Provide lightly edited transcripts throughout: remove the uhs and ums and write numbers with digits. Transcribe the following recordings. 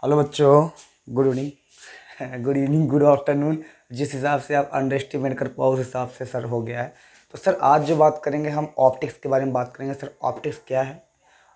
Hello बच्चों, good evening good evening, good afternoon. जिस हिसाब से आप अंडर एस्टिमेट कर पाओ उस हिसाब से सर हो गया है। तो सर आज जो बात करेंगे हम ऑप्टिक्स के बारे में बात करेंगे। सर ऑप्टिक्स क्या है,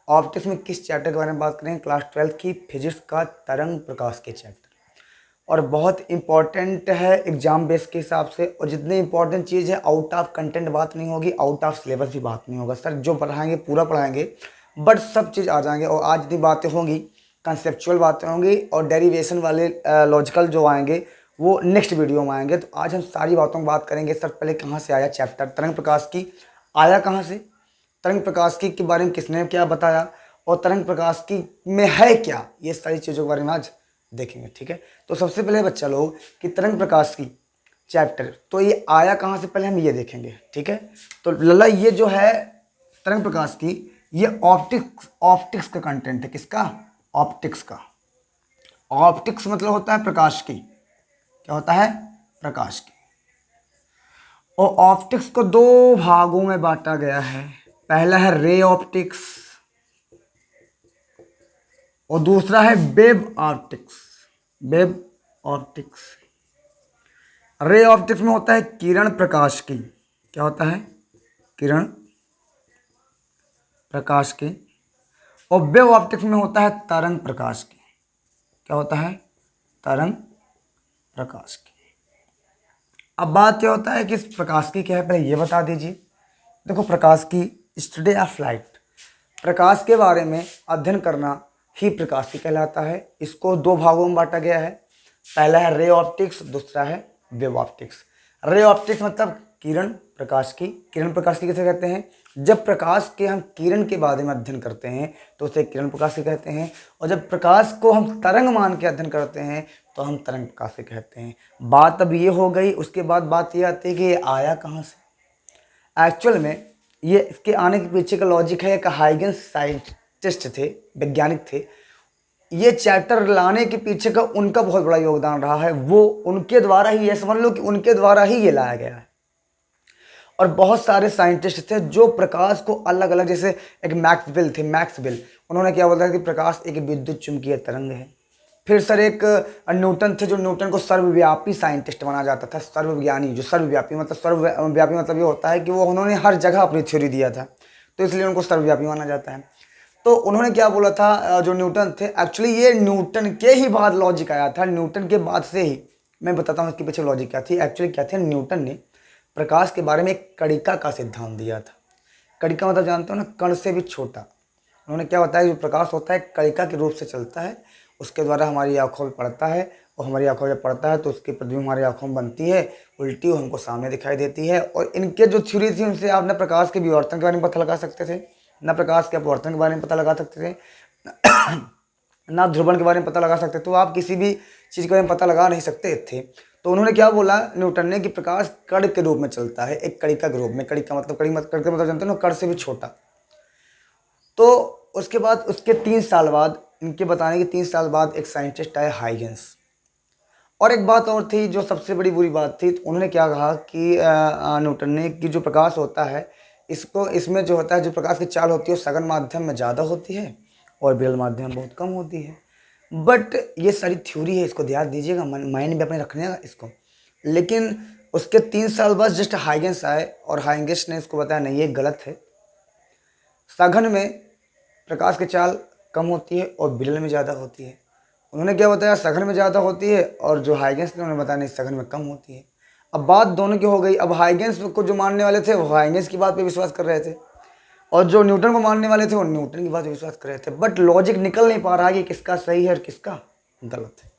ऑप्टिक्स में किस चैप्टर के बारे में बात करेंगे? क्लास 12 की फिजिक्स का तरंग प्रकाश के चैप्टर। और बहुत इंपॉर्टेंट है एग्जाम बेस के हिसाब से। और जितनी इंपॉर्टेंट चीज़ है, आउट ऑफ कंटेंट बात नहीं होगी, आउट ऑफ सिलेबस भी बात नहीं होगा। सर जो पढ़ाएंगे पूरा पढ़ाएंगे, बट सब चीज़ आ जाएंगे। और आज जितनी बातें होंगी कंसेप्चुअल बातें होंगी और डेरिवेशन वाले लॉजिकल जो आएंगे वो नेक्स्ट वीडियो में आएंगे। तो आज हम सारी बातों की बात करेंगे। सर पहले कहाँ से आया चैप्टर तरंग प्रकाश की, आया कहाँ से, तरंग प्रकाश की के बारे में किसने क्या बताया, और तरंग प्रकाश की में है क्या, ये सारी चीज़ों के बारे में आज देखेंगे। ठीक है, तो सबसे पहले बच्चा लोग कि तरंग प्रकाश की चैप्टर, तो ये आया कहाँ से पहले हम ये देखेंगे। ठीक है, तो लल्ला ये जो है तरंग प्रकाश की, ये ऑप्टिक्स का कंटेंट है। किसका? ऑप्टिक्स का। ऑप्टिक्स मतलब होता है प्रकाश की। क्या होता है? प्रकाश की। और ऑप्टिक्स को दो भागों में बांटा गया है। पहला है रे ऑप्टिक्स और दूसरा है wave optics. Wave optics, ray optics में होता है किरण प्रकाश की। क्या होता है? किरण प्रकाश की। और वेव ऑप्टिक्स में होता है तरंग प्रकाश की। क्या होता है? तरंग प्रकाश की। अब बात क्या होता है कि इस प्रकाश की क्या है, पहले ये बता दीजिए। देखो, प्रकाश की स्टडी ऑफ लाइट, प्रकाश के बारे में अध्ययन करना ही प्रकाश की कहलाता है। इसको दो भागों में बांटा गया है। पहला है रे ऑप्टिक्स, दूसरा है वेव ऑप्टिक्स। रे ऑप्टिक्स मतलब किरण प्रकाश की। किरण प्रकाश की किसे कहते हैं? जब प्रकाश के हम किरण के बारे में अध्ययन करते हैं तो उसे किरण प्रकाश की कहते हैं। और जब प्रकाश को हम तरंग मान के अध्ययन करते हैं तो हम तरंग प्रकाश की कहते हैं। बात अब ये हो गई। उसके बाद बात ये आती है कि ये आया कहाँ से। एक्चुअल में ये इसके आने के पीछे का लॉजिक है। एक हाइगेंस साइंटिस्ट थे, वैज्ञानिक थे। ये चैप्टर लाने के पीछे का उनका बहुत बड़ा योगदान रहा है। वो उनके द्वारा ही, ये समझ लो कि उनके द्वारा ही ये लाया गया है। और बहुत सारे साइंटिस्ट थे जो प्रकाश को अलग अलग, जैसे एक मैक्सवेल, उन्होंने क्या बोला कि प्रकाश एक विद्युत चुंबकीय तरंग है। फिर सर एक न्यूटन थे, जो न्यूटन को सर्वव्यापी साइंटिस्ट माना जाता था। सर्वज्ञानी, जो सर्वव्यापी मतलब ये होता है कि वो उन्होंने हर जगह अपनी थ्योरी दिया था, तो इसलिए उनको सर्वव्यापी माना जाता है। तो उन्होंने क्या बोला था, जो न्यूटन थे, एक्चुअली ये न्यूटन के ही बाद लॉजिक आया था। न्यूटन के बाद से ही मैं बताता हूँ इसके पीछे लॉजिक क्या थी। एक्चुअली क्या थे, न्यूटन ने प्रकाश के बारे में एक कणिका का सिद्धांत दिया था। कणिका मतलब जानते हो ना, कण से भी छोटा। उन्होंने क्या बताया, जो प्रकाश होता है कणिका के रूप से चलता है, उसके द्वारा हमारी आंखों में पड़ता है, और हमारी आंखों में जब पड़ता है तो उसकी प्रतिबिंब हमारी आंखों में बनती है, उल्टी, वो हमको सामने दिखाई देती है। और इनके जो थ्योरी थी उनसे आप न प्रकाश के विवर्तन के बारे में पता लगा सकते थे, न प्रकाश के अपवर्तन के बारे में पता लगा सकते थे, ना ध्रुवण के बारे में पता लगा सकते। तो आप किसी भी चीज़ के बारे में पता लगा नहीं सकते थे। तो उन्होंने क्या बोला न्यूटन ने कि प्रकाश कण के रूप में चलता है, एक कणिका के रूप में। कणिका मतलब कण का मतलब जानते हो ना, कण से भी छोटा। तो उसके बाद उसके 3 साल बाद, इनके बताने के 3 साल बाद एक साइंटिस्ट आया, हाइगेंस। और एक बात और थी जो सबसे बड़ी बुरी बात थी। उन्होंने क्या कहा कि न्यूटन ने कि जो प्रकाश होता है, इसमें जो होता है, जो प्रकाश की चाल होती है वो सघन माध्यम में ज़्यादा होती है और विरल माध्यम में बहुत कम होती है। बट ये सारी थ्योरी है, इसको ध्यान दीजिएगा, माइंड में अपने रखने का इसको। लेकिन उसके 3 साल बाद जस्ट हाइगेंस आए और हाइगेंस ने इसको बताया नहीं, ये गलत है। सघन में प्रकाश की चाल कम होती है और विरल में ज़्यादा होती है। उन्होंने क्या बताया, सघन में ज़्यादा होती है, और जो हाइगेंस ने उन्होंने बताया नहीं, सघन में कम होती है। अब बात दोनों की हो गई। अब हाइगेंस को जो मानने वाले थे वो हाइगेंस की बात पे विश्वास कर रहे थे, और जो न्यूटन को मानने वाले थे वो न्यूटन की बात पे विश्वास कर रहे थे। बट लॉजिक निकल नहीं पा रहा कि किसका सही है और किसका गलत है।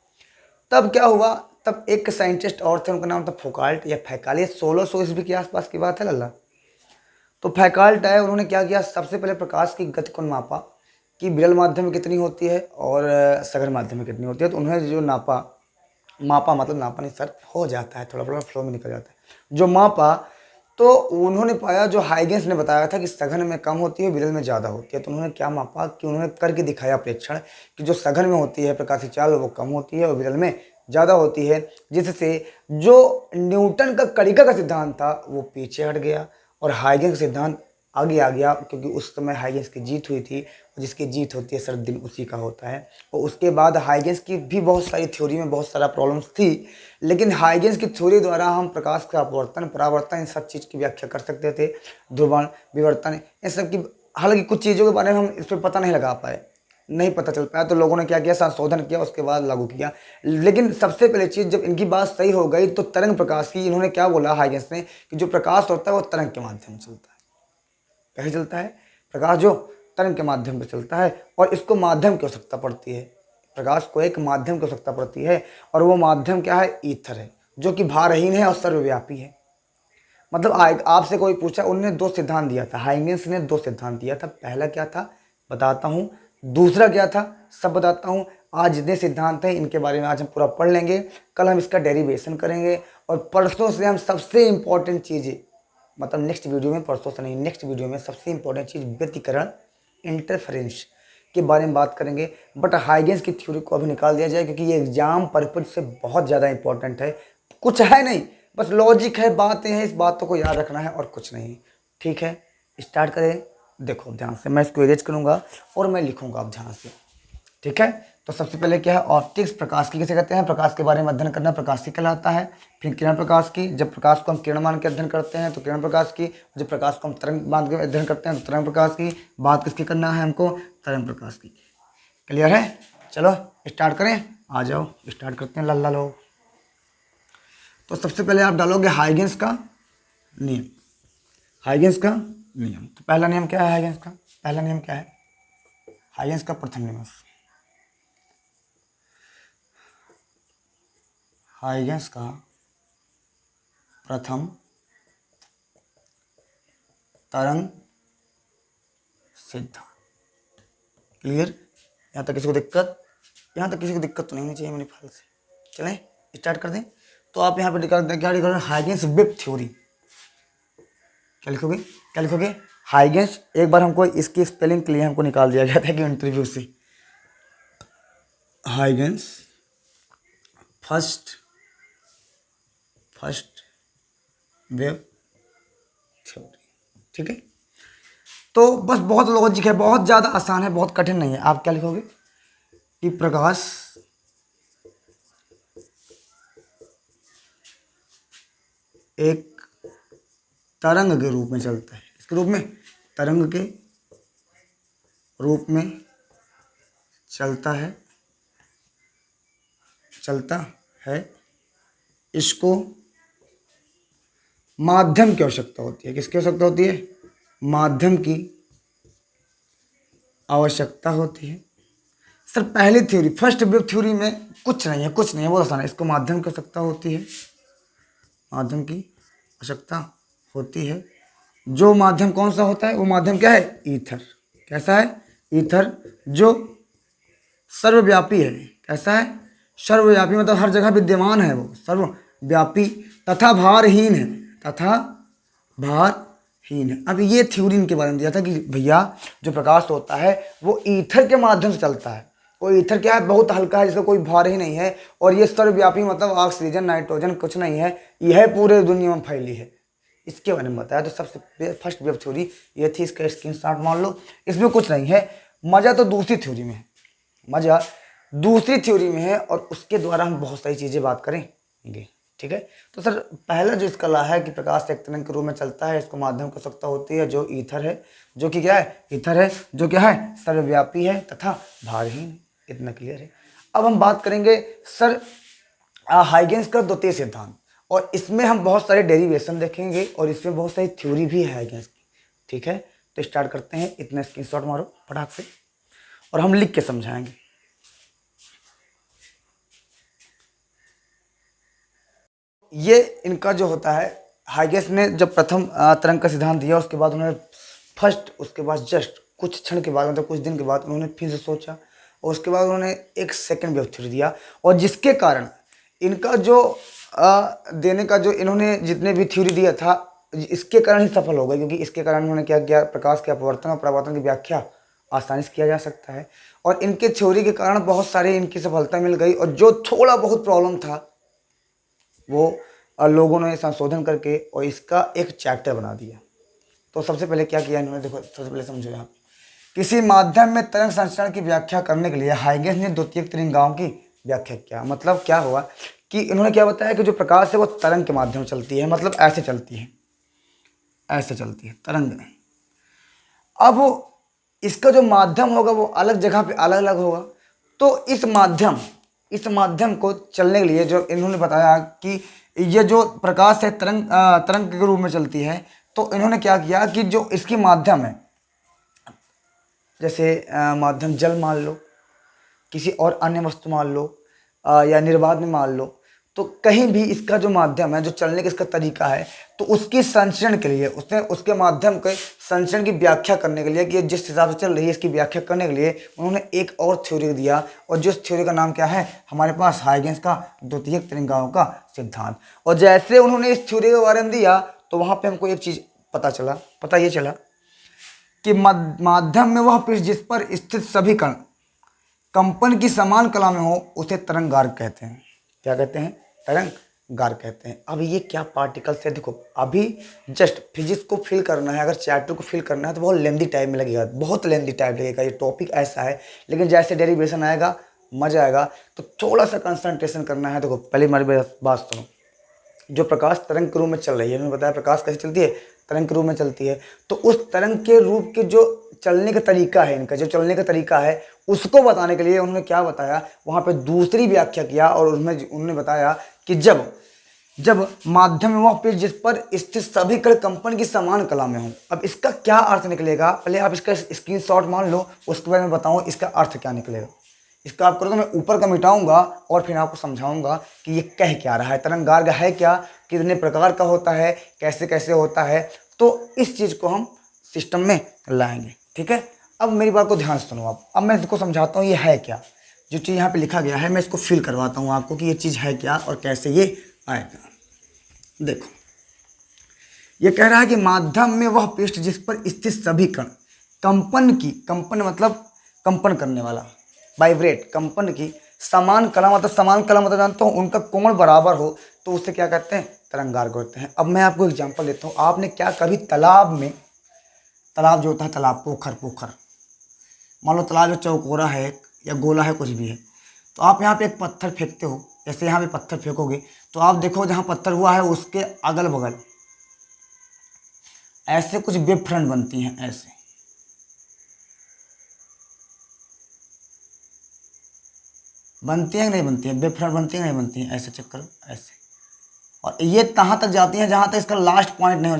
तब क्या हुआ, तब एक साइंटिस्ट और थे, उनका नाम था फौकाल्ट या फैकाल्ट। 1600 ईस्वी के आसपास की बात है लल्ला। तो फैकाल्ट आए, उन्होंने क्या किया, सबसे पहले प्रकाश की गति को नापा कि विरल माध्यम में कितनी होती है और सघन माध्यम में कितनी होती है। तो उन्होंने जो मापा मतलब नापा नहीं सर, हो जाता है थोड़ा थोड़ा फ्लो में निकल जाता है, जो मापा, तो उन्होंने पाया, जो हाइगेंस ने बताया था कि सघन में कम होती है, विरल में ज़्यादा होती है। तो उन्होंने क्या मापा कि उन्होंने करके दिखाया प्रेक्षण कि जो सघन में होती है प्रकाश की चाल वो कम होती है और विरल में ज़्यादा होती है, जिससे जो न्यूटन का कणिका का सिद्धांत था वो पीछे हट गया और हाइगेंस का सिद्धांत आगे आ गया। क्योंकि उस समय हाइगेंस की जीत हुई थी, जिसकी जीत होती है सर दिन उसी का होता है। और उसके बाद हाइगेंस की भी बहुत सारी थ्योरी में बहुत सारा प्रॉब्लम्स थी, लेकिन हाइगेंस की थ्योरी द्वारा हम प्रकाश का अपवर्तन, परावर्तन, इन सब चीज़ की व्याख्या कर सकते थे, ध्रुवण, विवर्तन, इन सब की। हालांकि कुछ चीज़ों के बारे में हम इस पर पता नहीं लगा पाए, नहीं पता चल पाया, तो लोगों ने क्या किया, संशोधन किया, उसके बाद लागू किया। लेकिन सबसे पहले चीज़, जब इनकी बात सही हो गई तो तरंग प्रकाश की इन्होंने क्या बोला हाइगेंस ने, कि जो प्रकाश होता है वो तरंग के माध्यम से चलता है। कैसे चलता है? प्रकाश जो तरंग के माध्यम से चलता है, और इसको माध्यम की आवश्यकता पड़ती है, प्रकाश को एक माध्यम की आवश्यकता पड़ती है, और वो माध्यम क्या है? ईथर है, जो कि भारहीन है और सर्वव्यापी है। मतलब आपसे कोई पूछा, उन्होंने दो सिद्धांत दिया था, हाइगेंस ने दो सिद्धांत दिया था। पहला क्या था बताता हूँ, दूसरा क्या था सब बताता हूँ। आज जितने सिद्धांत हैं इनके बारे में आज हम पूरा पढ़ लेंगे, कल हम इसका डेरिवेशन करेंगे, और परसों से हम सबसे इम्पोर्टेंट चीज़ें, मतलब नेक्स्ट वीडियो में, परसों से नहीं, नेक्स्ट वीडियो में सबसे इम्पोर्टेंट चीज़ व्यतिकरण, इंटरफेरेंस के बारे में बात करेंगे। बट हाइगेंस की थ्योरी को अभी निकाल दिया जाए, क्योंकि ये एग्जाम पर्पज से बहुत ज़्यादा इंपॉर्टेंट है। कुछ है नहीं, बस लॉजिक है, बातें हैं, इस बातों को याद रखना है और कुछ नहीं। ठीक है, स्टार्ट करें। देखो ध्यान से, मैं इसको इरेज करूँगा और मैं लिखूँगा, आप ध्यान से। ठीक है, तो सबसे पहले क्या है? ऑप्टिक्स, प्रकाश की किसे कहते हैं? प्रकाश के बारे में अध्ययन करना प्रकाशिकी कहलाता है। फिर किरण प्रकाश की, जब प्रकाश को हम किरण मान के अध्ययन करते हैं तो किरण प्रकाश की, जब प्रकाश को हम तरंग मान के अध्ययन करते हैं तो तरंग प्रकाश की। बात किसकी करना है हमको? तरंग प्रकाश की। क्लियर है? चलो स्टार्ट करें, आ जाओ स्टार्ट करते हैं लल्ला लोग। तो सबसे पहले आप डालोगे हाइगेंस का नियम। हाइगेंस का नियम, तो पहला नियम क्या है हाइगेंस का? पहला नियम क्या है हाइगेंस का? प्रथम नियम, हाइगेंस का प्रथम तरंग सिद्धांत। क्लियर? यहाँ तक किसी को दिक्कत? यहाँ तक किसी को दिक्कत तो नहीं होनी चाहिए मेरे ख्याल से। चलें स्टार्ट कर दें। तो आप यहाँ पे क्या लिखोगे? Huygens web theory. क्या लिखोगे? क्या लिखोगे? हाइगेंस। एक बार हमको इसकी स्पेलिंग के लिए हमको निकाल दिया गया था कि इंटरव्यू से, हाइगेंस फर्स्ट वेब थ्योरी। ठीक है, तो बस बहुत लॉजिक है, बहुत ज़्यादा आसान है, बहुत कठिन नहीं है। आप क्या लिखोगे कि प्रकाश एक तरंग के रूप में चलता है। इसके रूप में, तरंग के रूप में चलता है, इसको माध्यम की आवश्यकता होती है। किसकी आवश्यकता होती है? माध्यम की आवश्यकता होती है। सर पहली थ्योरी, फर्स्ट वेव थ्योरी में कुछ नहीं है, कुछ नहीं है, बहुत आसान है। इसको माध्यम की आवश्यकता होती है, माध्यम की आवश्यकता होती है। जो माध्यम कौन सा होता है? वो माध्यम क्या है? ईथर। कैसा है? ईथर, जो सर्वव्यापी है। कैसा है? सर्वव्यापी, मतलब हर जगह विद्यमान है, वो सर्वव्यापी तथा भारहीन है, तथा भारहीन है। अब ये थ्योरी इनके बारे में दिया था कि भैया जो प्रकाश होता है वो ईथर के माध्यम से चलता है। वो ईथर क्या है? बहुत हल्का है, जिसका कोई भार ही नहीं है, और ये सर्वव्यापी, मतलब ऑक्सीजन, नाइट्रोजन कुछ नहीं है, यह पूरे दुनिया में फैली है। इसके बारे में बताया। तो सबसे फर्स्ट वेव थ्योरी ये थी, इसका स्क्रीनशॉट मान लो। इसमें कुछ नहीं है, मजा तो दूसरी थ्योरी में है, मजा दूसरी थ्योरी में है, और उसके द्वारा हम बहुत सारी चीज़ें बात करेंगे। ठीक है, तो सर पहला जो इसका ला है कि प्रकाश एक तरंग के रूप में चलता है, इसको माध्यम की आवश्यकता होती है, जो ईथर है, जो कि क्या है? ईथर है, जो क्या है? सर्वव्यापी है तथा भारहीन है। इतना क्लियर है। अब हम बात करेंगे सर हाइगेंस का द्वितीय सिद्धांत, और इसमें हम बहुत सारे डेरिवेशन देखेंगे, और इसमें बहुत सारी थ्योरी भी है हाइगेंस की। ठीक है, तो स्टार्ट करते हैं। इतना स्क्रीनशॉट मारो फटाक से, और हम लिख के समझाएंगे। ये इनका जो होता है, हाइगेंस ने जब प्रथम तरंग का सिद्धांत दिया, उसके बाद उन्होंने उसके बाद जस्ट कुछ क्षण के बाद, मतलब कुछ दिन के बाद, उन्होंने फिर से सोचा, और उसके बाद उन्होंने एक सेकंड वेव थ्योरी दिया, और जिसके कारण इनका जो देने का जो इन्होंने जितने भी थ्योरी दिया था, इसके कारण ही सफल हो गए, क्योंकि इसके कारण उन्होंने क्या किया? प्रकाश के अपवर्तन और परावर्तन की व्याख्या आसानी से किया जा सकता है, और इनके थ्योरी के कारण बहुत सारे इनकी सफलता मिल गई, और जो थोड़ा बहुत प्रॉब्लम था वो लोगों ने संशोधन करके और इसका एक चैप्टर बना दिया। तो सबसे पहले क्या किया इन्होंने? देखो सबसे पहले समझो यहाँ पे, किसी माध्यम में तरंग संचरण की व्याख्या करने के लिए हाइगेंस ने द्वितीयक तरंगाओं की व्याख्या किया। मतलब क्या हुआ कि इन्होंने क्या बताया कि जो प्रकाश है वो तरंग के माध्यम से चलती है, मतलब ऐसे चलती है, ऐसे चलती है, तरंग नहीं। अब वो इसका जो माध्यम होगा वो अलग जगह पे अलग अलग होगा। तो इस माध्यम को चलने के लिए जो इन्होंने बताया कि ये जो प्रकाश है तरंग के रूप में चलती है, तो इन्होंने क्या किया कि जो इसकी माध्यम है, जैसे माध्यम जल मान लो, किसी और अन्य वस्तु मान लो, या निर्वात में मान लो, तो कहीं भी इसका जो माध्यम है, जो चलने का इसका तरीका है, तो उसकी संचरण के लिए उसने उसके माध्यम के संचरण की व्याख्या करने के लिए कि जिस हिसाब से चल रही है इसकी व्याख्या करने के लिए उन्होंने एक और थ्योरी दिया, और जिस थ्योरी का नाम क्या है हमारे पास, हाइगेंस का द्वितीयक तरंगाओं का सिद्धांत। और जैसे उन्होंने इस थ्योरी के बारे में दिया तो वहाँ पर हमको एक चीज़ पता ये चला कि माध्यम में वह पृष्ठ जिस पर स्थित सभी कण कंपन की समान कला में हो उसे तरंगार्ग कहते हैं। क्या कहते हैं? तरंगार्ग कहते हैं। अब ये क्या पार्टिकल्स है, देखो अभी जस्ट फिजिक्स को फिल करना है, अगर चैप्टर को फिल करना है तो बहुत लेंदी टाइम में लगेगा, बहुत लेंदी टाइम लगेगा। ये टॉपिक ऐसा है, लेकिन जैसे डेरिवेशन आएगा मजा आएगा। तो थोड़ा सा कंसंट्रेशन करना है। देखो पहले हमारी बात सुनो। जो प्रकाश तरंग के रूप में चल रही है, मैंने बताया प्रकाश कैसे चलती है, तरंग के रूप में चलती है। तो उस तरंग के रूप के जो चलने का तरीका है, इनका जो चलने का तरीका है, उसको बताने के लिए उन्होंने क्या बताया, वहाँ पे दूसरी व्याख्या किया। और उसमें उन्होंने बताया कि जब माध्यम में वह पृष्ठ जिस पर स्थित सभी कण कंपन की समान कला में हो। अब इसका क्या अर्थ निकलेगा, पहले आप इसका स्क्रीनशॉट मान लो, उसके बाद मैं बताऊँ इसका अर्थ क्या निकलेगा। इसका आप करो तो मैं ऊपर का मिटाऊंगा और फिर आपको समझाऊंगा कि ये कह क्या रहा है, तरंगार्ग है क्या, कितने प्रकार का होता है, कैसे कैसे होता है। तो इस चीज़ को हम सिस्टम में लाएंगे, ठीक है। अब मेरी बात को ध्यान से सुनो आप। अब मैं इसको समझाता हूँ ये है क्या। जो चीज़ यहाँ पे लिखा गया है मैं इसको फिल करवाता हूँ आपको कि ये चीज़ है क्या और कैसे ये आएगा। देखो ये कह रहा है कि माध्यम में वह पृष्ठ जिस पर स्थित सभी कण कंपन मतलब कंपन करने वाला, वाइब्रेट, कंपन की समान कला मतलब जानते हो उनका कोण बराबर हो, तो उससे क्या कहते हैं, तरंगार्ग होते हैं। अब मैं आपको एग्जांपल देता हूँ। आपने क्या कभी तालाब जो होता है, तालाब, पोखर, मान लो तालाब जो चौकोरा है या गोला है, कुछ भी है, तो आप यहाँ पे एक पत्थर फेंकते हो, जैसे यहाँ पे पत्थर फेंकोगे तो आप देखो जहाँ पत्थर हुआ है उसके अगल बगल ऐसे कुछ वेव फ्रंट बनती हैं, ऐसे बनती हैं कि नहीं बनती हैं, वेव फ्रंट बनती हैं कि नहीं बनती हैं, ऐसे चेक करो, ऐसे। और ये कहाँ तक जाती हैं, जहाँ तक इसका लास्ट पॉइंट नहीं हो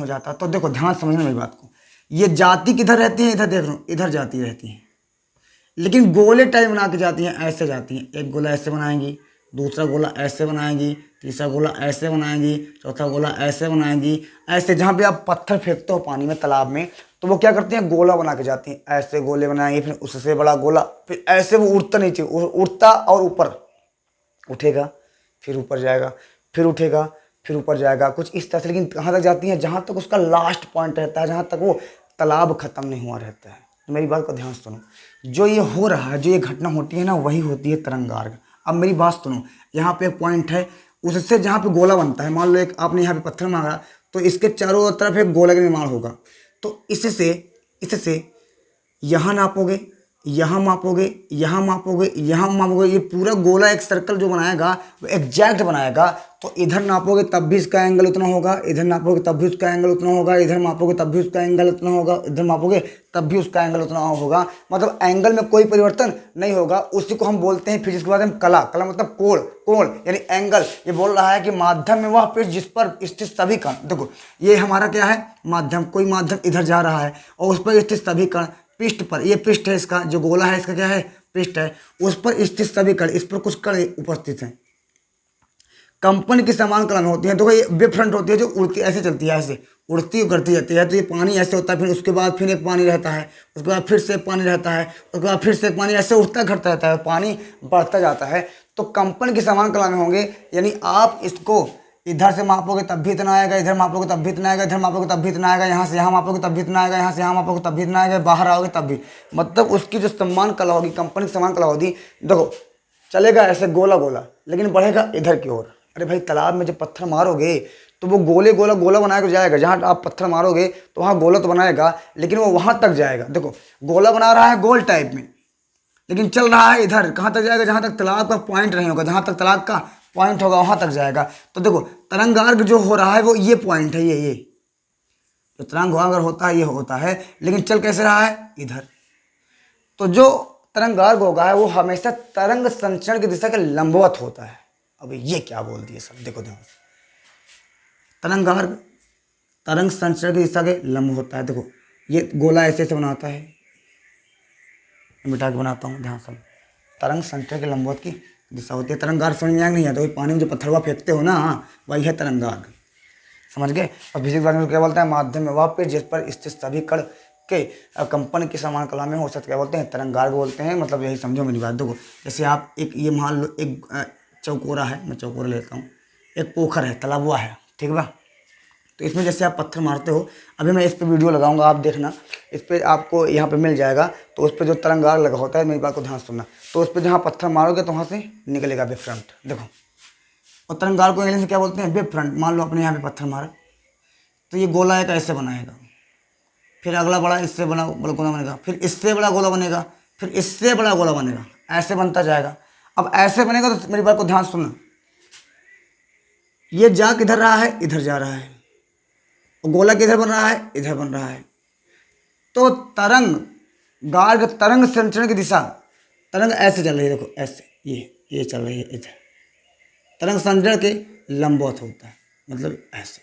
जाता, तो देखो ध्यान समझना मेरी बात को। ये जाती किधर रहती है, इधर देख लो, इधर जाती रहती है, लेकिन गोले टाइप बना के जाती हैं, ऐसे जाती हैं। एक गोला ऐसे बनाएंगी, दूसरा गोला ऐसे बनाएंगी, तीसरा गोला ऐसे बनाएंगी, चौथा गोला ऐसे बनाएंगी, ऐसे। जहाँ पे आप पत्थर फेंकते हो पानी में, तालाब में, तो वो क्या करती हैं, गोला बना के जाती हैं, ऐसे गोले बनाएंगी, फिर उससे बड़ा गोला, फिर ऐसे वो उड़ता नीचे, उड़ता और ऊपर उठेगा, फिर ऊपर जाएगा, फिर उठेगा, फिर ऊपर जाएगा, कुछ इस तरह से। लेकिन कहाँ तक जाती हैं, जहाँ तक उसका लास्ट पॉइंट रहता है, जहाँ तक वो तालाब खत्म नहीं हुआ रहता है। तो मेरी बात को ध्यान से सुनो। जो ये हो रहा है, जो ये घटना होती है ना, वही होती है तरंगार्ग। अब मेरी बात सुनो, यहाँ पे एक पॉइंट है, उससे जहाँ पे गोला बनता है, मान लो एक आपने यहाँ पे पत्थर मारा, तो इसके चारों तरफ एक गोला का निर्माण होगा। तो इससे यहाँ नापोगे, यहाँ मापोगे, यहाँ मापोगे, यहाँ मापोगे, ये पूरा गोला एक सर्कल जो बनाएगा वो एग्जैक्ट बनाएगा। तो इधर नापोगे तब भी इसका एंगल उतना होगा, इधर नापोगे तब भी उसका एंगल उतना होगा, इधर मापोगे तब भी उसका एंगल उतना होगा, इधर मापोगे तब भी उसका एंगल उतना होगा। मतलब एंगल में कोई परिवर्तन नहीं होगा। उसी को हम बोलते हैं फिजिक्स के बाद में कला मतलब कोण यानी एंगल। ये बोल रहा है कि माध्यम में वह पृष्ठ जिस पर स्थित सभी कण, देखो ये हमारा क्या है, माध्यम, कोई माध्यम इधर जा रहा है और उस पर स्थित सभी कण, पृष्ठ पर, ये पृष्ठ है इसका, जो गोला है इसका क्या है, पृष्ठ है, उस पर स्थित सभी कण, इस पर कुछ कण उपस्थित हैं, कंपन की समान कला में होती है। देखो ये वेव फ्रंट होती है जो उड़ती ऐसे चलती है, ऐसे उड़ती करती जाती है। तो ये पानी ऐसे होता है, फिर उसके बाद फिर एक पानी रहता है, उसके बाद फिर से एक पानी रहता है, उसके बाद फिर से एक पानी, ऐसे उठता घटता रहता है, पानी बढ़ता जाता है। तो कंपन की समान कला में होंगे, यानी आप इसको इधर से मापोगे तब भी इतना आएगा, इधर मापोगे तब भी इतना आएगा, इधर मापोगे तब भी इतना आएगा, यहाँ से यहाँ मापोगे तब भी इतना आएगा, यहाँ से यहाँ मापोगे तब भी इतना आएगा, बाहर आओगे तब भी। मतलब उसकी जो समान कला होगी, कंपन की समान कला होगी। देखो चलेगा ऐसे गोला, लेकिन बढ़ेगा इधर की ओर। अरे भाई तालाब में जब पत्थर मारोगे तो वो गोले गोला गोला बना के जाएगा। जहाँ आप पत्थर मारोगे तो वहाँ गोला तो बनाएगा, लेकिन वो वहाँ तक जाएगा। देखो गोला बना रहा है गोल टाइप में, लेकिन चल रहा है इधर, कहाँ तक जाएगा, जहाँ तक तालाब का पॉइंट नहीं होगा, जहाँ तक तालाब का पॉइंट होगा वहाँ तक जाएगा। तो देखो तरंगार्ग जो हो रहा है वो ये पॉइंट है, ये जो तरंग अगर होता है ये होता है, लेकिन चल कैसे रहा है, इधर। तो जो तरंगार्ग होगा है वो हमेशा तरंग संचरण की दिशा के लंबवत होता है। अब ये क्या बोल दिए सब, देखो ध्यान से। तरंगार्ग तरंग संचरण की दिशा के लंब होता है। देखो ये गोला ऐसे से बनाता है, मिटा के बनाता हूँ ध्यान से। तरंग संचरण के लंबवत की दिशा होती है। तरंगार्ग समझ में आ नहीं आता, वही पानी में जो पत्थरवा फेंकते हो ना, वही है तरंगार्ग, समझ गए। और फिजिक्स वाले में क्या बोलता है, माध्यम में वह पे जिस पर स्थित सभी कण के कंपन की समान कला में हो सकते क्या बोलते हैं, तरंगार्ग बोलते हैं। मतलब यही समझो मेरी बात। देखो जैसे आप एक ये मान लो एक चौकोरा है, मैं चौकोरा लेता हूँ, एक पोखर है, तालाबवा है, ठीक बा। तो इसमें जैसे आप पत्थर मारते हो, अभी मैं इस पर वीडियो लगाऊंगा, आप देखना, इस पर आपको यहाँ पे मिल जाएगा। तो उस पर जो तरंगार्ग लगा होता है, मेरी बात को ध्यान से सुनना, तो उस पर जहाँ पत्थर मारोगे तो वहाँ से निकलेगा वेव फ्रंट। देखो, और तरंगार्ग को इंग्लिश में क्या बोलते हैं, वेव फ्रंट। मान लो अपने यहाँ पे पत्थर मारा, तो ये गोला एक ऐसे बनाएगा, फिर अगला बड़ा इससे बड़ा गोला बनेगा, फिर इससे बड़ा गोला बनेगा, फिर इससे बड़ा गोला बनेगा, ऐसे बनता जाएगा। अब ऐसे बनेगा तो मेरी बात को ध्यान सुनना, ये जा किधर रहा है, इधर जा रहा है, और गोला किधर बन रहा है, इधर बन रहा है। तो तरंग गार्ग तरंग संचरण की दिशा, तरंग ऐसे चल रही है, देखो ऐसे, ये चल रही है इधर, तरंग संचरण के लंबवत होता है, मतलब ऐसे।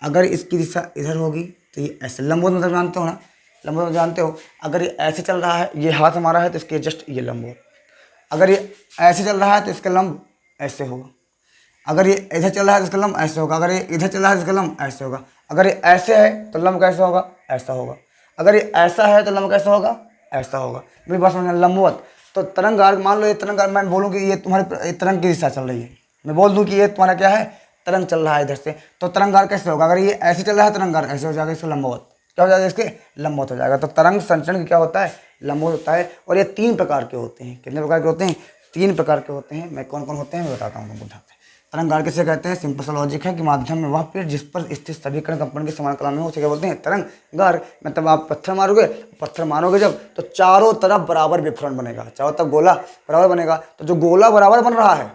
अगर इसकी दिशा इधर होगी तो ये ऐसे, लंबवत मतलब जानते हो ना, लंबवत मतलब जानते हो। अगर ये ऐसे चल रहा है, ये हाथ हमारा है, तो इसके जस्ट ये लंबवत। अगर ये ऐसे चल रहा है तो इसका लंब ऐसे होगा। अगर ये इधर चल रहा है तो इसका लंब ऐसे होगा। अगर ये इधर चल रहा है तो इसका लंब ऐसे होगा। अगर ये ऐसे है तो लंब कैसे होगा, ऐसा होगा। अगर ये ऐसा है तो लंब कैसा होगा, ऐसा होगा। मेरी बात समझना, लंबवत। तो तरंगार्ग, मान लो ये तरंगार्ग, मैं बोलूँ कि ये तुम्हारी तरंग की दिशा चल रही है, मैं बोल दूँ कि ये तुम्हारा क्या है, तरंग चल रहा है इधर से, तो तरंगार्ग कैसे होगा, अगर ये ऐसे चल रहा है तरंगार्ग ऐसे हो जाएगा, इसका लंबवत क्या हो जाएगा, इसके लंबवत हो जाएगा। तो तरंग संचरण क्या होता है, लंबवत होता है। और ये 3 प्रकार के होते हैं। कितने प्रकार के होते हैं, 3 प्रकार के होते हैं। मैं कौन कौन होते हैं मैं बताता हूँ तुमको ध्यान से। तरंगार्ग किसे कहते हैं, सिंपल सा लॉजिक है कि माध्यम में वह पेड़ जिस पर स्थित सभी कण कंपन के समान कला में हो, उसे क्या बोलते हैं, तरंगार्ग। मतलब आप पत्थर मारोगे जब, तो चारों तरफ बराबर विफरण बनेगा, चारों तरफ गोला बराबर बनेगा। तो जो गोला बराबर बन रहा है,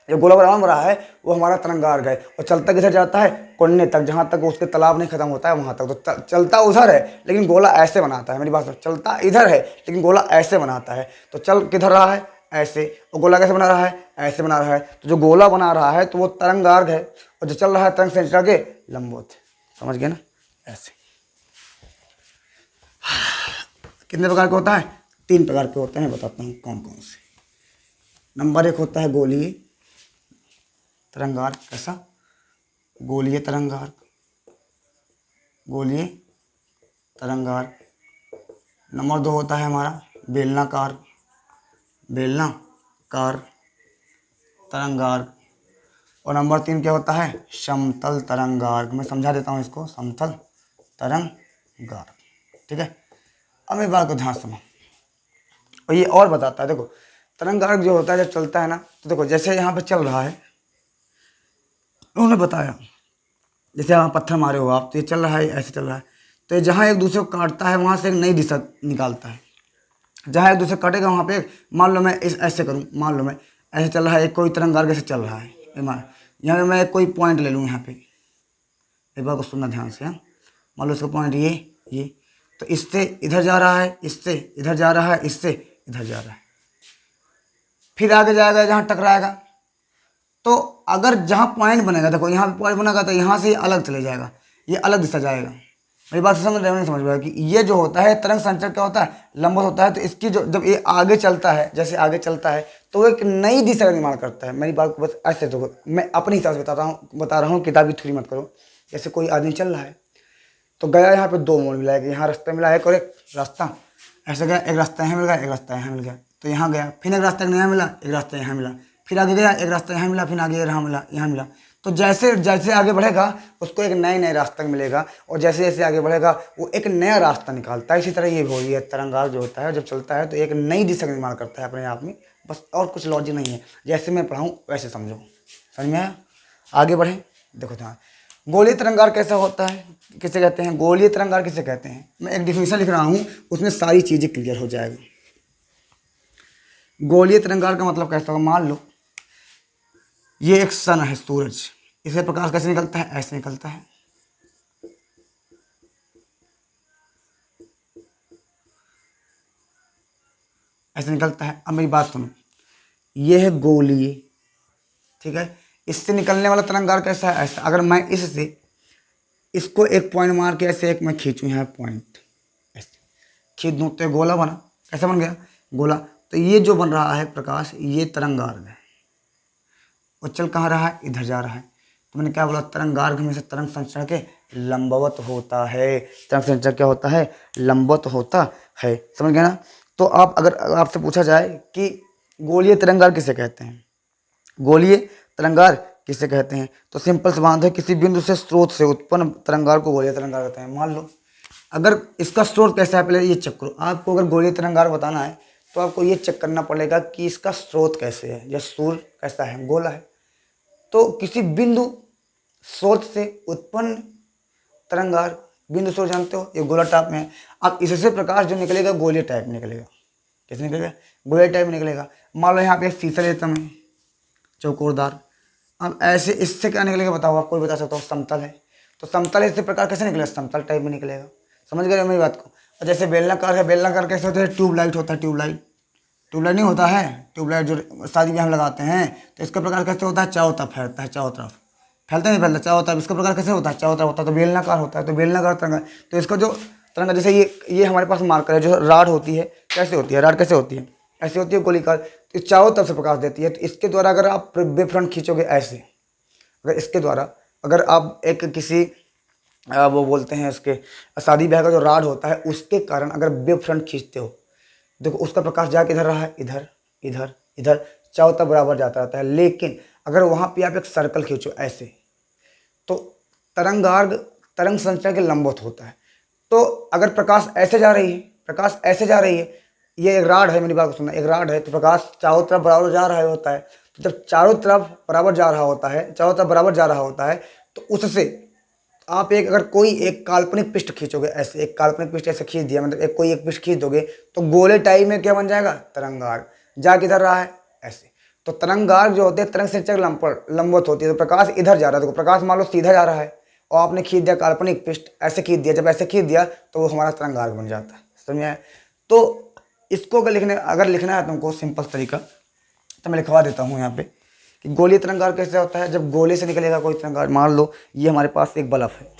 जो गोला बराबर बन रहा है, वो हमारा तरंगार्ग है। और चलता किधर जाता है, कोने तक, जहाँ तक उसके तालाब नहीं खत्म होता है वहाँ तक। तो चलता उधर है लेकिन गोला ऐसे बनाता है। मेरी बात सुन, चलता इधर है लेकिन गोला ऐसे बनाता है। तो चल किधर रहा है, ऐसे, और गोला कैसे बना रहा है, ऐसे बना रहा है। तो जो गोला बना रहा है तो वो तरंगार्ग है, और जो चल रहा है तरंग संचरण के लंबवत। समझ गए ना, ऐसे। कितने प्रकार के होता है, 3 प्रकार के होते हैं, बताता हूँ कौन कौन से। नंबर 1 होता है गोलीय तरंगार्ग। कैसा, गोलीय तरंगार्ग, गोलीय तरंगार्ग। नंबर 2 होता है हमारा बेलनाकार, बेलनाकार तरंगार्ग। और नंबर 3 क्या होता है, समतल तरंगार्ग। मैं समझा देता हूँ इसको, समतल तरंगार्ग, ठीक है। अब मेरी बात को ध्यान सुनो, और ये और बताता है। देखो तरंगार्ग जो होता है जब चलता है ना, तो देखो जैसे यहाँ पे चल रहा है, उन्होंने बताया, जैसे यहाँ पत्थर मारे हो आप, तो ये चल रहा है, ऐसे चल रहा है, तो ये जहाँ एक दूसरे को काटता है वहाँ से एक नई दिशा निकालता है। जहाँ एक दूसरे काटेगा वहाँ पे, मान लो मैं ऐसे करूँ, मान लो मैं ऐसे चल रहा है, एक कोई तरंगार्ग ऐसे चल रहा है, यहाँ पे मैं कोई पॉइंट ले लूँ, यहाँ पे एक बार को सुनना ध्यान से, हाँ। मान लो इसका पॉइंट ये, तो इससे इधर जा रहा है, इससे इधर जा रहा है, इससे इधर जा रहा है, फिर आगे जाएगा जहाँ टकराएगा। तो अगर जहाँ पॉइंट बनेगा, देखो यहाँ पे पॉइंट बनेगा, तो यहाँ से ये अलग चले जाएगा, ये अलग दिशा जाएगा। मेरी बात समझ रहे हो, नहीं समझ रहे हो कि ये जो होता है तरंग संचरण क्या होता है, लंबवत होता है। तो इसकी जो जब ये आगे चलता है, जैसे आगे चलता है तो वो एक नई दिशा का निर्माण करता है। मेरी बात को बस ऐसे, तो मैं अपने हिसाब से बता रहा हूँ, किताबी थ्योरी मत करो। जैसे कोई आदमी चल रहा है, तो गया यहाँ पे 2 मोड़ मिला है, यहाँ रास्ता मिला है और एक रास्ता ऐसे गया, एक रास्ता यहाँ मिल गया, एक रास्ता यहाँ मिल गया, तो यहाँ गया, फिर एक रास्ता यहाँ मिला, एक रास्ता यहाँ मिला, फिर आगे गया, एक रास्ता यहाँ मिला, फिर आगे यहाँ मिला। तो जैसे जैसे आगे बढ़ेगा उसको एक नए रास्ता मिलेगा, और जैसे जैसे आगे बढ़ेगा वो एक नया रास्ता निकालता है। इसी तरह ये हो रही है, तरंगार्ग जो होता है जब चलता है तो एक नई दिशा का निर्माण करता है अपने आप में, बस और कुछ लॉजिक नहीं है। जैसे मैं पढ़ाऊँ वैसे समझो, समझ में आया, आगे बढ़े। देखो ध्यान, गोलीय तरंगार कैसा होता है, किसे कहते हैं, गोलीय तरंगार किसे कहते हैं। मैं एक डिफिनेशन लिख रहा हूँ, उसमें सारी चीज़ें क्लियर हो जाएगी। गोलीय तरंगार का मतलब कैसा होगा, मान लो ये एक सन है, सूरज, इससे प्रकाश कैसे निकलता है, ऐसे निकलता है। ऐसे निकलता है। अब मेरी बात सुनो, ये है गोलीय, ठीक है। इससे निकलने वाला तरंगार कैसा है, ऐसा। अगर मैं इससे इसको एक पॉइंट मार के ऐसे एक मैं खींचूँ, यहाँ पॉइंट ऐसे खींच दूँ तो ये गोला बना। कैसा बन गया, गोला। तो ये जो बन रहा है प्रकाश, ये तरंगार्घ है, और चल कहाँ रहा है, इधर जा रहा है। तो मैंने क्या बोला, तरंगार्घ में से तरंग संचरण के लंबवत होता है। तरंग संचरण क्या होता है, लंबवत होता है, समझ गए ना। तो आप अगर आपसे पूछा जाए कि गोलीय तरंगार किसे कहते हैं, गोलीय तरंगार किसे कहते हैं, तो सिंपल सी बात है, किसी बिंदु से स्रोत से उत्पन्न तरंगार को गोलीय तरंगार कहते हैं। मान लो अगर इसका स्रोत कैसा है, पहले ये चेक करो। आपको अगर गोलीय तरंगार बताना है तो आपको ये चेक करना पड़ेगा कि इसका स्रोत कैसे है, या सूर्य कैसा है, गोला है। तो किसी बिंदु स्रोत से उत्पन्न तरंगार, बिंदु स्रोत जानते हो, ये गोला टाइप में है। अब इससे प्रकाश जो निकलेगा गोलीय टाइप में निकलेगा। कैसे निकलेगा, गोलीय टाइप में निकलेगा। मान लो यहाँ पे एक शीशा लेता मैं, चौकोरदार। अब ऐसे इससे क्या निकलेगा बताओ, आप कोई बता सकता हो, समतल है। तो समतल इससे प्रकार कैसे निकलेगा, समतल टाइप में निकलेगा। समझ गए मेरी बात को। और जैसे बेलनाकार है, बेलनाकार कैसे होता है, ट्यूबलाइट होता है, ट्यूबलाइट। ट्यूबलाइट नहीं होता है, ट्यूबलाइट जो शादी में हम लगाते हैं, तो इसका प्रकार कैसे होता है, चारों तरफ फैलता है, चारों तरफ फैलता नहीं फैलता, चारों तरफ। इसका प्रकार कैसे होता है, चारों तरफ होता है, तो बेलनाकार होता है। तो बेलनाकार तरंगा, तो इसका जो तरंगा, जैसे ये हमारे पास मार्कर है, जो राड होती है, कैसे होती है, राड कैसे होती है, ऐसे होती है गोलीकार। तो चारों तरफ से प्रकाश देती है। तो इसके द्वारा अगर आप वेव फ्रंट खींचोगे ऐसे, अगर इसके द्वारा अगर आप एक किसी वो बोलते हैं उसके शादी ब्याह का जो राड होता है, उसके कारण अगर वेव फ्रंट खींचते हो, देखो उसका प्रकाश जा किधर रहा है, इधर इधर इधर, चारों तरफ बराबर जाता रहता है। लेकिन अगर वहाँ पे आप एक सर्कल खींचो ऐसे, तो तरंगार्घ तरंग संचरण के लंबवत होता है। तो अगर प्रकाश ऐसे जा रही है, प्रकाश ऐसे जा रही है, ये एक राड है, मेरी बात को सुनना, एक राड है, तो प्रकाश चारों तरफ बराबर जा रहा होता है। तो जब चारों तरफ बराबर जा रहा होता है, चारों तरफ बराबर जा रहा होता है, तो उससे आप एक अगर कोई एक काल्पनिक पृष्ठ खींचोगे ऐसे, एक काल्पनिक पृष्ठ ऐसे खींच दिया, मतलब कोई एक पृष्ठ खींच दोगे, तो गोले टाइप में क्या बन जाएगा, तरंगार्घ। जा किधर रहा है, ऐसे। तो तरंगार्घ जो होते हैं, तरंग संचरण लंबवत होती है। तो प्रकाश इधर जा रहा है, तो प्रकाश मान लो सीधा जा रहा है, और आपने खींच दिया काल्पनिक पृष्ठ, ऐसे खींच दिया। जब ऐसे खींच दिया तो वो हमारा तरंगार्घ बन जाता है। समझ में आया। तो इसको अगर लिखना है तुमको सिंपल तरीका, तो मैं लिखवा देता हूँ यहाँ पे कि गोलीय तरंगार कैसे होता है। जब गोले से निकलेगा कोई तरंगार, मान लो ये हमारे पास एक बल्ब है,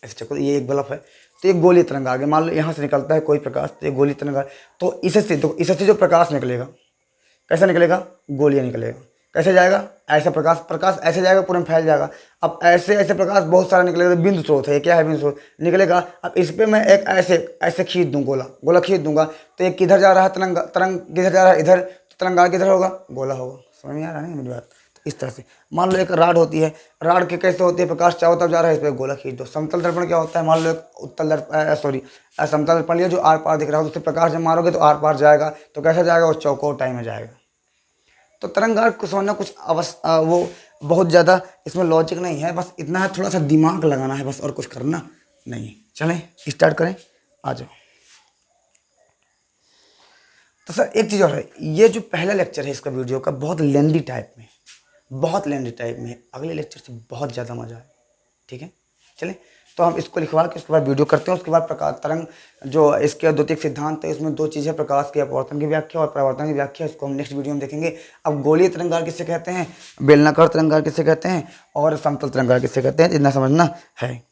ऐसे चक्कर, ये एक बल्ब है, तो ये गोलीय तरंगार है। मान लो यहाँ से निकलता है कोई प्रकाश, तो ये गोलीय तरंगार। तो इससे जो प्रकाश निकलेगा, कैसा निकलेगा, गोलीय निकलेगा। कैसे जाएगा, ऐसा प्रकाश ऐसे जाएगा, पूरा में फैल जाएगा। अब ऐसे ऐसे प्रकाश बहुत सारा निकलेगा, तो बिंदु स्रोत है, क्या है, बिंदु स्रोत निकलेगा। अब इस पर मैं एक ऐसे ऐसे खींच दूँ, गोला खींच दूंगा, तो एक किधर जा रहा है, तरंग किधर जा रहा है, इधर। तो तरंगार किधर होगा, गोला होगा। समझ में आ रहा है मेरी बात। तो इस तरह से मान लो एक राड होती है, राड के कैसे होती है, प्रकाश चारों तरफ जा रहा है, इस पर गोला खींच दो। समतल दर्पण क्या होता है, मान लो एक समतल दर्पण लिया, जो आर पार दिख रहा हो, तो उससे प्रकाश जब मारोगे तो आर पार जाएगा। तो कैसा जाएगा, वो चौकोर टाइम में जाएगा। तो तरंगार्घ को समझना कुछ वो बहुत ज़्यादा इसमें लॉजिक नहीं है, बस इतना है, थोड़ा सा दिमाग लगाना है बस, और कुछ करना नहीं है। चलें स्टार्ट करें, आ जाओ। तो सर एक चीज़ और है, ये जो पहला लेक्चर है इसका वीडियो का, बहुत लेंदी टाइप में, बहुत लेंदी टाइप में है। अगले लेक्चर से बहुत ज़्यादा मजा है, ठीक है। चलें, तो हम इसको लिखवा के उसके बाद वीडियो करते हैं। उसके बाद प्रकाश तरंग जो इसके द्वितीयक सिद्धांत है, उसमें दो चीज़ें, प्रकाश की अपवर्तन की व्याख्या और परावर्तन की व्याख्या, इसको हम नेक्स्ट वीडियो में देखेंगे। अब गोलीय तरंगार किसे कहते हैं, बेलनाकार तरंगार किसे कहते हैं, और समतल तरंगार किसे कहते हैं, इतना समझना है।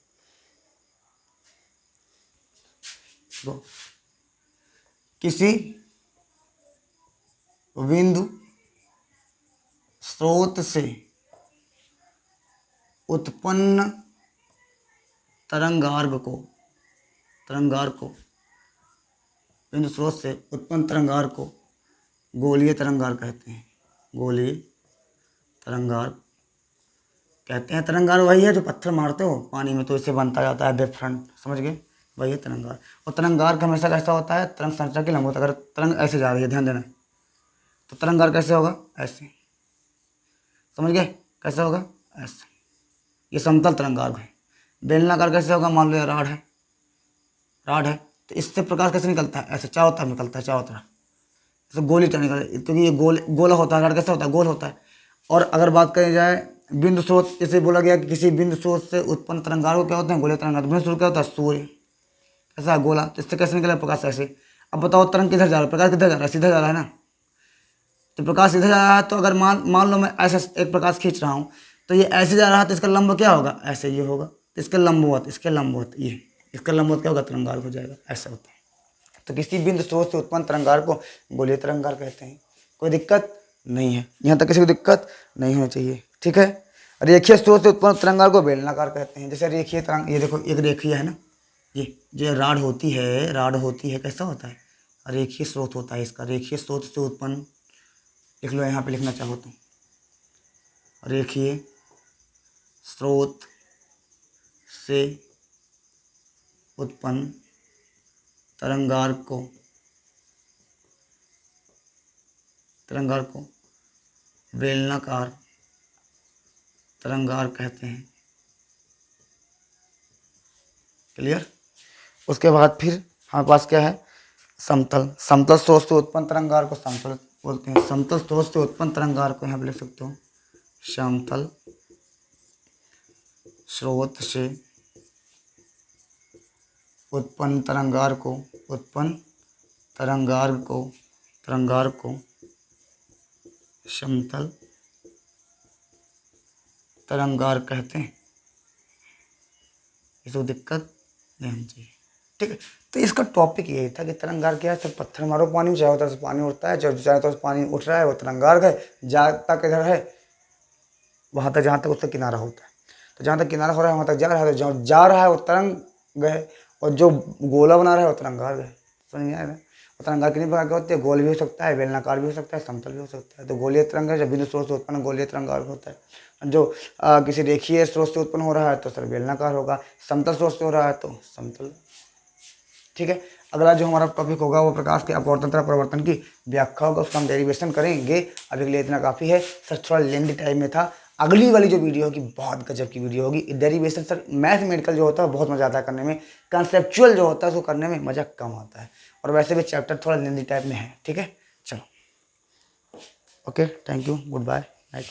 किसी बिंदु स्रोत से उत्पन्न तरंगार्घ को बिंदु स्रोत से उत्पन्न तरंगार्घ को गोलीय तरंगार्घ कहते हैं। गोलीय तरंगार्घ कहते हैं। तरंगार्घ वही है जो पत्थर मारते हो पानी में, तो इससे बनता जाता है वेव फ्रंट, समझ गए, वही है तरंगार्घ। और तरंगार्घ हमेशा कैसा होता है, तरंग संचरण के लंबवत। अगर तरंग ऐसे जा रही है, ध्यान देना, तो तरंगार्घ कैसे होगा, ऐसे। समझ गए, कैसे होगा, ऐसे। ये समतल तरंगार्क है। बेलनाकार कैसे होगा, मान लो ये राड है, राड है, तो इससे प्रकाश कैसे निकलता है, ऐसे चारों तरफ निकलता है, चारों तरफ, जैसे गोली तरह निकलता है, क्योंकि ये गोला होता है, राड कैसा होता है, गोल होता है। और अगर बात करी जाए बिंदु स्रोत, जैसे बोला गया कि किसी बिंदु स्रोत से उत्पन्न तरंगार्क क्या होते हैं, गोले तरंगार्क। बिंदु स्रोत क्या होता है, सूर्य, ऐसा गोला, तो इससे कैसे निकला प्रकाश, ऐसे। अब बताओ तरंग किधर जा रहा है, प्रकाश किधर जा रहा है, सीधा जा रहा है ना। तो प्रकाश सीधा जा रहा है, तो अगर मान लो मैं ऐसा एक प्रकाश खींच रहा हूँ, तो ये ऐसे जा रहा है, तो इसका लंब क्या होगा, ऐसे ये होगा, तो इसके लंबवत, इसके लंबवत, ये इसका लंबवत क्या होगा, तरंगार्क हो जाएगा, ऐसा होता है। तो किसी बिंदु स्रोत से उत्पन्न तरंगार्क को गोलीय तरंगार्क कहते हैं। कोई दिक्कत नहीं है, यहाँ तक किसी को दिक्कत नहीं होनी चाहिए, ठीक है। रेखीय स्रोत से उत्पन्न तरंगार्क को बेलनाकार कहते हैं। जैसे रेखीय तरंग, ये देखो एक रेखीय है ना, ये जो राड होती है, राड होती है, कैसा होता है, रेखीय स्रोत होता है इसका। रेखीय स्रोत से उत्पन्न, लिख लो यहाँ पे, लिखना चाहो तो, रेखीय स्रोत से उत्पन्न तरंगार्क को बेलनाकार तरंगार्क कहते हैं। क्लियर। उसके बाद फिर हमारे पास क्या है, समतल स्रोत से उत्पन्न तरंगार्क को समतल बोलते हैं। समतल स्रोत से उत्पन्न तरंगार्क को यहाँ पे लिख सकते हो, समतल स्रोत से उत्पन्न तरंगार्क को समतल तरंगार्क कहते हैं। इसको दिक्कत नहीं होनी चाहिए, ठीक है। तो इसका टॉपिक यही था कि तरंगार्क क्या है, तो पत्थर मारो पानी में, चाहे उधर से पानी उठता है, चाहे तो पानी उठ रहा है, वो तरंगार्क है। जाता किधर है, वहाँ तक जहाँ तक उसका किनारा होता है, तो जहाँ तक किनारा हो रहा है वहाँ तक जा रहा है, तो जहाँ जा रहा है वो तरंग है, और जो गोला बना रहा है वो तरंगार्क है। समझ में आएगा। वो तरंगार्क कितनी प्रकार के होते हैं, गोल भी हो सकता है, बेलनाकार भी हो सकता है, समतल भी हो सकता है। तो गोलीय तरंग है, जब बिंदु स्रोत से उत्पन्न गोलीय तरंगार्क होता है। जो किसी रेखीय स्रोत से उत्पन्न हो रहा है तो सर बेलनाकार होगा, समतल स्रोत से हो रहा है तो समतल, ठीक है। अगला जो हमारा टॉपिक होगा वो प्रकाश के अपवर्तन तथा परिवर्तन की व्याख्या होगा, उसका हम डेरिवेशन करेंगे। अभी के लिए इतना काफ़ी है सर, थोड़ा लेंथी टाइम में था। अगली वाली जो वीडियो होगी बहुत गजब की वीडियो होगी। डेरिवेशन सर मैथमेटिकल जो होता है बहुत मज़ा आता है करने में, कंसेप्चुअल जो होता है उसको करने में मज़ा कम आता है, और वैसे भी चैप्टर थोड़ा लेंथी टाइप में है, ठीक है। चलो, okay, thank you, good bye, night.